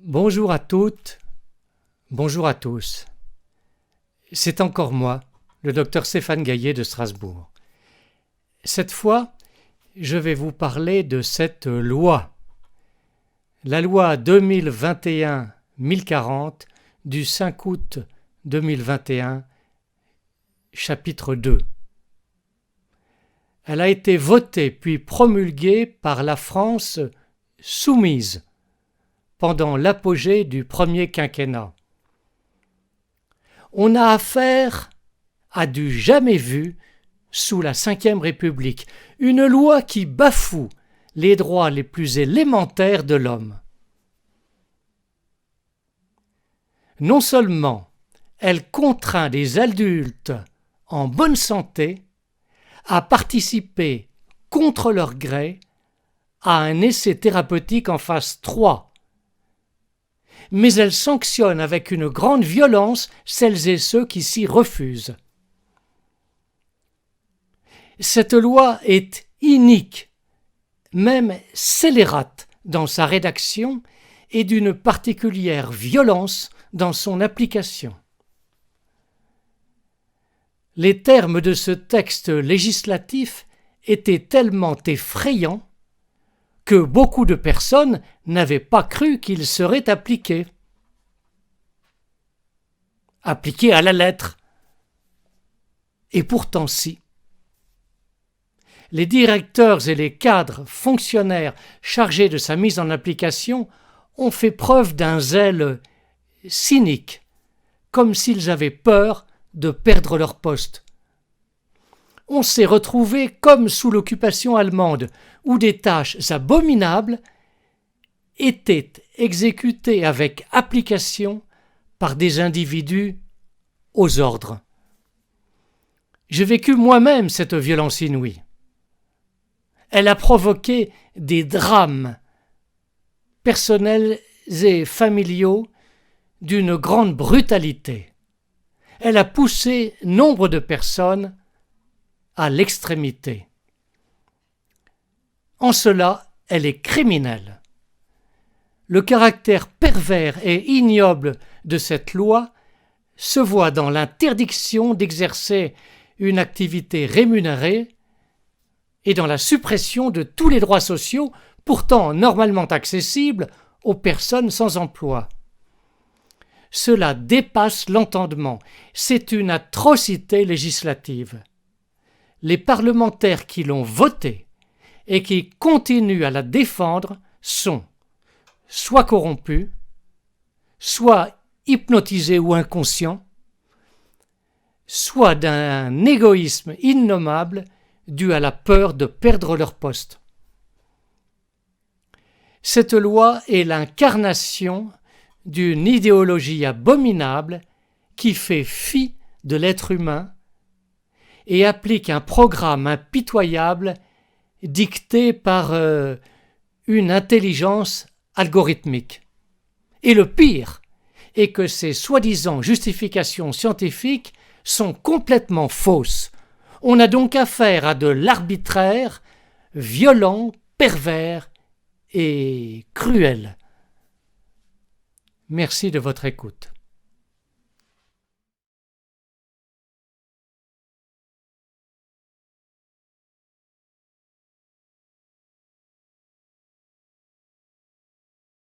Bonjour à toutes, bonjour à tous. C'est encore moi, le docteur Stéphane Gaillet de Strasbourg. Cette fois, je vais vous parler de cette loi. La loi 2021-1040 du 5 août 2021, chapitre 2. Elle a été votée puis promulguée par la France soumise pendant l'apogée du premier quinquennat. On a affaire à du jamais vu sous la Ve République, une loi qui bafoue les droits les plus élémentaires de l'homme. Non seulement elle contraint des adultes en bonne santé à participer contre leur gré à un essai thérapeutique en phase 3, mais elle sanctionne avec une grande violence celles et ceux qui s'y refusent. Cette loi est inique, même scélérate dans sa rédaction et d'une particulière violence dans son application. Les termes de ce texte législatif étaient tellement effrayants que beaucoup de personnes n'avaient pas cru qu'il serait appliqué. Appliqué à la lettre. Et pourtant si. Les directeurs et les cadres fonctionnaires chargés de sa mise en application ont fait preuve d'un zèle cynique, comme s'ils avaient peur de perdre leur poste. On s'est retrouvé comme sous l'occupation allemande, où des tâches abominables étaient exécutées avec application par des individus aux ordres. J'ai vécu moi-même cette violence inouïe. Elle a provoqué des drames personnels et familiaux d'une grande brutalité. Elle a poussé nombre de personnes à l'extrémité. En cela, elle est criminelle. Le caractère pervers et ignoble de cette loi se voit dans l'interdiction d'exercer une activité rémunérée et dans la suppression de tous les droits sociaux pourtant normalement accessibles aux personnes sans emploi. Cela dépasse l'entendement. C'est une atrocité législative. Les parlementaires qui l'ont votée et qui continuent à la défendre sont soit corrompus, soit hypnotisés ou inconscients, soit d'un égoïsme innommable dû à la peur de perdre leur poste. Cette loi est l'incarnation d'une idéologie abominable qui fait fi de l'être humain et applique un programme impitoyable dicté par une intelligence algorithmique. Et le pire est que ces soi-disant justifications scientifiques sont complètement fausses. On a donc affaire à de l'arbitraire, violent, pervers et cruel. Merci de votre écoute.